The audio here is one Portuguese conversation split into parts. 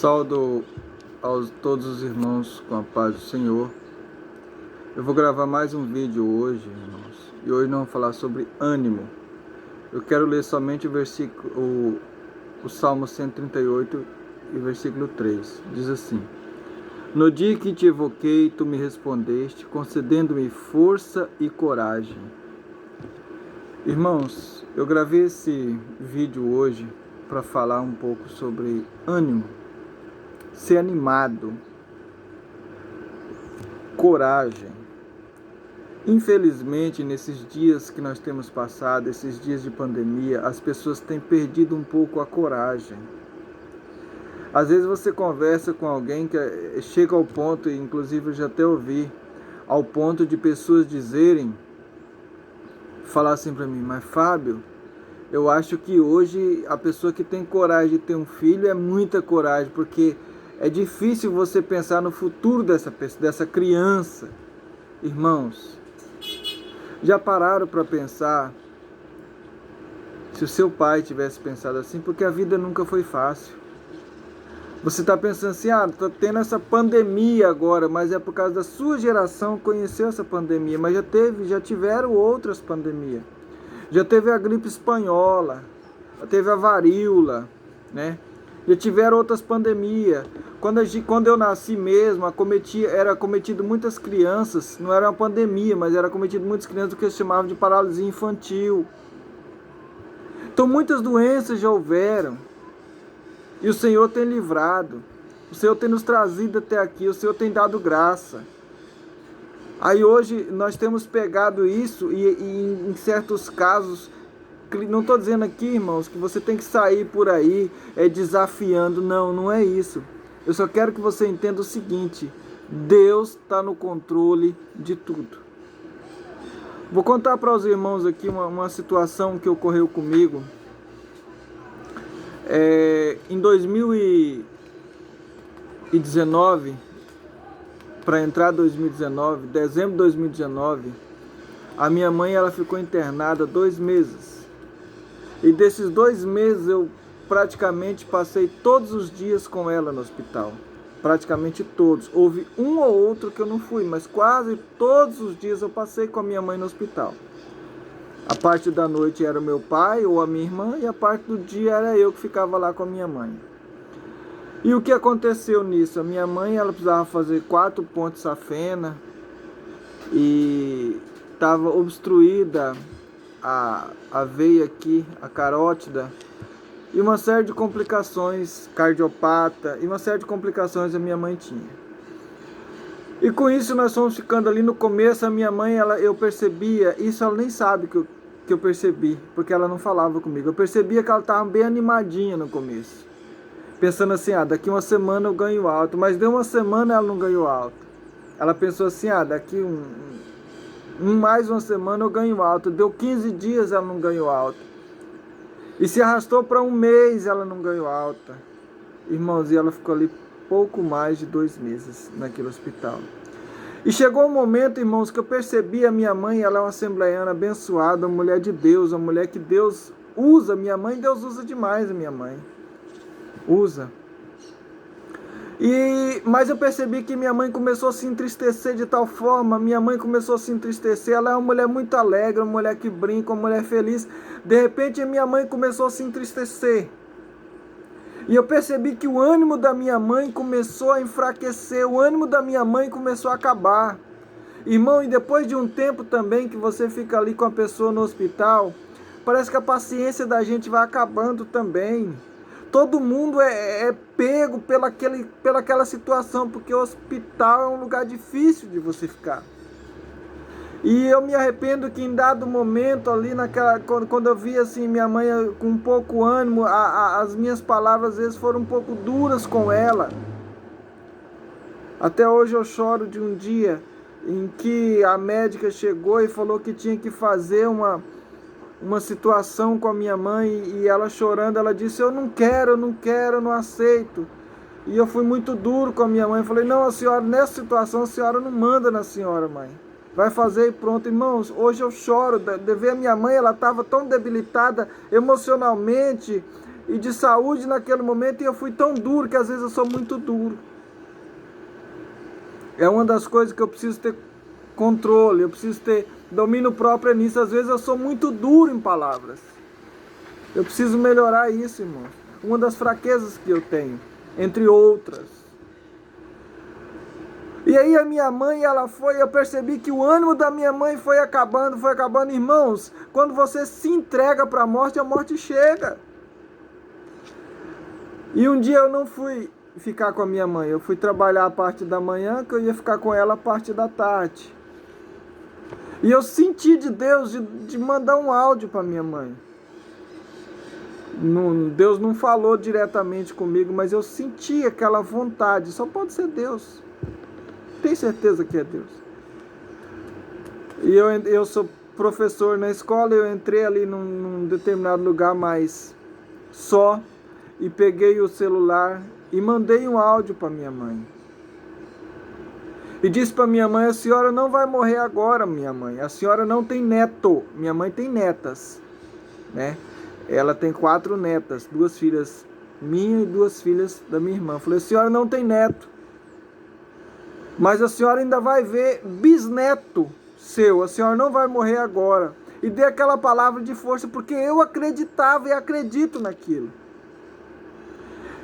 Saúdo a todos os irmãos com a paz do Senhor. Eu vou gravar mais um vídeo hoje, irmãos. E hoje não vou falar sobre ânimo. Eu quero ler somente o Salmo 138 e versículo 3. Diz assim: No dia que te evoquei, tu me respondeste, concedendo-me força e coragem. Irmãos, eu gravei esse vídeo hoje para falar um pouco sobre ânimo. Ser animado, coragem. Infelizmente, nesses dias que nós temos passado, esses dias de pandemia, as pessoas têm perdido um pouco a coragem. Às vezes você conversa com alguém que chega ao ponto, e inclusive eu já até ouvi, ao ponto de pessoas falar assim para mim: mas Fábio, eu acho que hoje a pessoa que tem coragem de ter um filho é muita coragem, porque é difícil você pensar no futuro dessa criança. Irmãos, já pararam para pensar se o seu pai tivesse pensado assim? Porque a vida nunca foi fácil. Você está pensando assim: está tendo essa pandemia agora, mas é por causa da sua geração que conheceu essa pandemia. Mas já tiveram outras pandemias. Já teve a gripe espanhola, já teve a varíola, né? Já tiveram outras pandemias. Quando eu nasci mesmo, era cometido muitas crianças, não era uma pandemia, mas era cometido muitas crianças do que se chamava de paralisia infantil. Então muitas doenças já houveram. E o Senhor tem livrado. O Senhor tem nos trazido até aqui. O Senhor tem dado graça. Aí hoje nós temos pegado isso e em certos casos, não estou dizendo aqui, irmãos, que você tem que sair por aí desafiando. Não, não é isso. Eu só quero que você entenda o seguinte: Deus está no controle de tudo. Vou contar para os irmãos aqui uma situação que ocorreu comigo. Em 2019, para entrar 2019, dezembro de 2019, a minha mãe ela ficou internada 2 meses. E desses 2 meses eu praticamente passei todos os dias com ela no hospital. Praticamente todos. Houve um ou outro que eu não fui, mas quase todos os dias eu passei com a minha mãe no hospital. A parte da noite era o meu pai ou a minha irmã, e a parte do dia era eu que ficava lá com a minha mãe. E o que aconteceu nisso? A minha mãe ela precisava fazer 4 pontes safena e estava obstruída a veia aqui, a carótida, e uma série de complicações, cardiopata, e uma série de complicações a minha mãe tinha. E com isso nós fomos ficando ali no começo. A minha mãe, eu percebia, isso ela nem sabe que eu percebi, porque ela não falava comigo. Eu percebia que ela estava bem animadinha no começo, pensando assim: daqui uma semana eu ganho alta. Mas deu uma semana ela não ganhou alta. Ela pensou assim: daqui mais uma semana eu ganho alta. Deu 15 dias ela não ganhou alta. E se arrastou para 1 mês, ela não ganhou alta. Irmãos, e ela ficou ali pouco mais de 2 meses naquele hospital. E chegou um momento, irmãos, que eu percebi a minha mãe, ela é uma assembleiana abençoada, uma mulher de Deus, uma mulher que Deus usa. Minha mãe, Deus usa demais a minha mãe. Usa. Mas eu percebi que minha mãe começou a se entristecer de tal forma. Minha mãe começou a se entristecer. Ela é uma mulher muito alegre, uma mulher que brinca, uma mulher feliz. De repente a minha mãe começou a se entristecer. E eu percebi que o ânimo da minha mãe começou a enfraquecer. O ânimo da minha mãe começou a acabar. Irmão, e depois de um tempo também que você fica ali com a pessoa no hospital, parece que a paciência da gente vai acabando também. Todo mundo é pego pelaquela situação, porque o hospital é um lugar difícil de você ficar. E eu me arrependo que em dado momento ali, quando eu vi assim minha mãe com um pouco ânimo, as minhas palavras às vezes foram um pouco duras com ela. Até hoje eu choro de um dia em que a médica chegou e falou que tinha que fazer uma situação com a minha mãe, e ela chorando, ela disse: eu não quero, eu não aceito. E eu fui muito duro com a minha mãe, falei: não, a senhora, nessa situação, a senhora não manda na senhora, mãe. Vai fazer e pronto. Irmãos, hoje eu choro de ver a minha mãe, ela estava tão debilitada emocionalmente e de saúde naquele momento, e eu fui tão duro que às vezes eu sou muito duro. É uma das coisas que eu preciso ter controle, eu preciso ter domínio próprio nisso. Às vezes eu sou muito duro em palavras. Eu preciso melhorar isso, irmão. Uma das fraquezas que eu tenho, entre outras. E aí a minha mãe, eu percebi que o ânimo da minha mãe foi acabando. Irmãos, quando você se entrega para a morte chega. E um dia eu não fui ficar com a minha mãe, eu fui trabalhar a parte da manhã, que eu ia ficar com ela a parte da tarde. E eu senti de Deus de mandar um áudio para minha mãe. Deus não falou diretamente comigo, mas eu senti aquela vontade. Só pode ser Deus. Tenho certeza que é Deus. E eu sou professor na escola, eu entrei ali num determinado lugar mais só, e peguei o celular e mandei um áudio para minha mãe. E disse para minha mãe: a senhora não vai morrer agora, minha mãe. A senhora não tem neto. Minha mãe tem netas, né? Ela tem 4 netas, 2 filhas minhas e 2 filhas da minha irmã. Eu falei: a senhora não tem neto, mas a senhora ainda vai ver bisneto seu. A senhora não vai morrer agora. E dei aquela palavra de força, porque eu acreditava e acredito naquilo.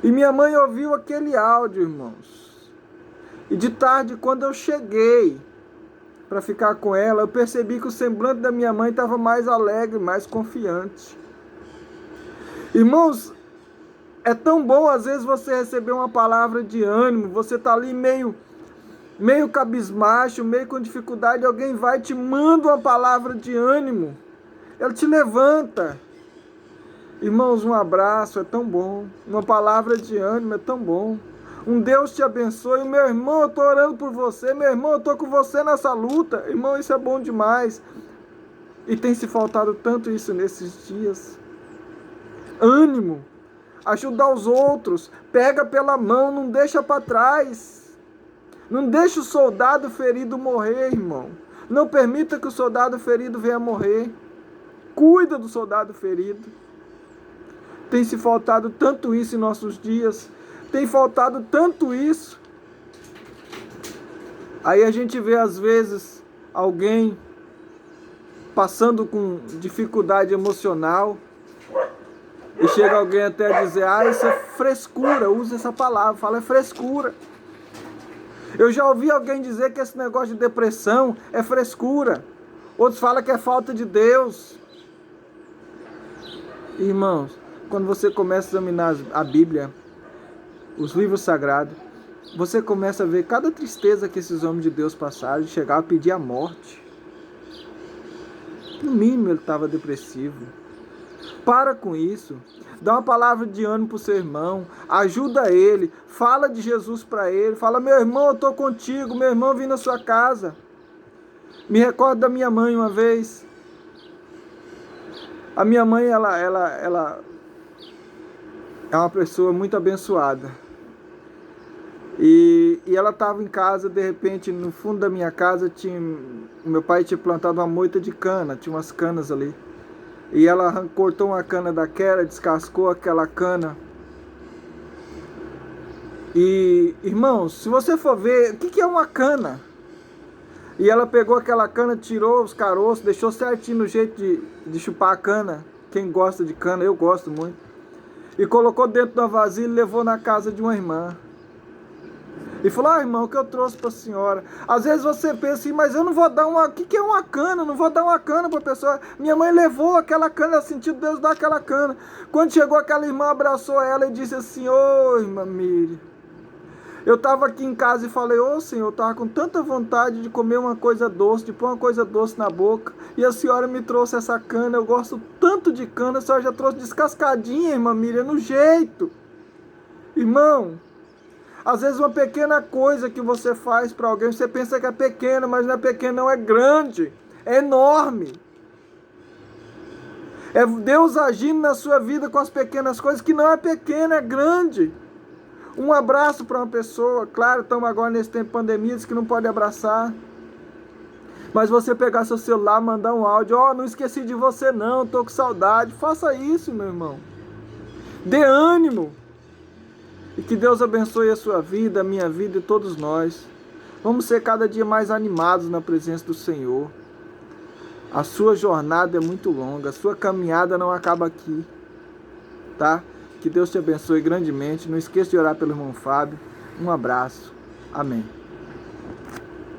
E minha mãe ouviu aquele áudio, irmãos. E de tarde, quando eu cheguei para ficar com ela, eu percebi que o semblante da minha mãe estava mais alegre, mais confiante. Irmãos, é tão bom às vezes você receber uma palavra de ânimo, você está ali meio cabisbaixo, meio com dificuldade, alguém vai e te manda uma palavra de ânimo. Ela te levanta. Irmãos, um abraço é tão bom. Uma palavra de ânimo é tão bom. Um Deus te abençoe. Meu irmão, eu estou orando por você. Meu irmão, eu estou com você nessa luta. Irmão, isso é bom demais. E tem se faltado tanto isso nesses dias. Ânimo. Ajudar os outros. Pega pela mão, não deixa para trás. Não deixa o soldado ferido morrer, irmão. Não permita que o soldado ferido venha morrer. Cuida do soldado ferido. Tem se faltado tanto isso em nossos dias. Tem faltado tanto isso. Aí a gente vê às vezes alguém passando com dificuldade emocional. E chega alguém até a dizer: ah, isso é frescura. Usa essa palavra, fala é frescura. Eu já ouvi alguém dizer que esse negócio de depressão é frescura. Outros falam que é falta de Deus. Irmãos, quando você começa a examinar a Bíblia, os livros sagrados, você começa a ver cada tristeza que esses homens de Deus passaram, de chegar a pedir a morte. No mínimo ele estava depressivo. Para com isso. Dá uma palavra de ânimo para o seu irmão. Ajuda ele. Fala de Jesus para ele. Fala: meu irmão, eu estou contigo. Meu irmão, vim na sua casa. Me recordo da minha mãe uma vez. A minha mãe, ela é uma pessoa muito abençoada. E ela estava em casa, de repente, no fundo da minha casa, meu pai tinha plantado uma moita de cana, tinha umas canas ali. E ela cortou uma cana daquela, descascou aquela cana. E, irmãos, se você for ver, o que é uma cana? E ela pegou aquela cana, tirou os caroços, deixou certinho no jeito de chupar a cana. Quem gosta de cana, eu gosto muito. E colocou dentro de uma vasilha e levou na casa de uma irmã. E falou: ah, irmão, o que eu trouxe para a senhora? Às vezes você pensa assim: mas eu não vou dar uma... O que é uma cana? Eu não vou dar uma cana para a pessoa. Minha mãe levou aquela cana, ela sentiu Deus dar aquela cana. Quando chegou aquela irmã, abraçou ela e disse assim: ô, irmã Miri, eu estava aqui em casa e falei: ô, Senhor, eu estava com tanta vontade de comer uma coisa doce, de pôr uma coisa doce na boca. E a senhora me trouxe essa cana, eu gosto tanto de cana, a senhora já trouxe descascadinha, irmã Miri, no jeito. Irmão, às vezes uma pequena coisa que você faz para alguém, você pensa que é pequena, mas não é pequena, não, é grande, é enorme. É Deus agindo na sua vida com as pequenas coisas, que não é pequena, é grande. Um abraço para uma pessoa, claro, estamos agora nesse tempo de pandemia, diz que não pode abraçar. Mas você pegar seu celular, mandar um áudio: ó, não esqueci de você não, estou com saudade. Faça isso, meu irmão. Dê ânimo. E que Deus abençoe a sua vida, a minha vida e todos nós. Vamos ser cada dia mais animados na presença do Senhor. A sua jornada é muito longa, a sua caminhada não acaba aqui, tá? Que Deus te abençoe grandemente. Não esqueça de orar pelo irmão Fábio. Um abraço. Amém.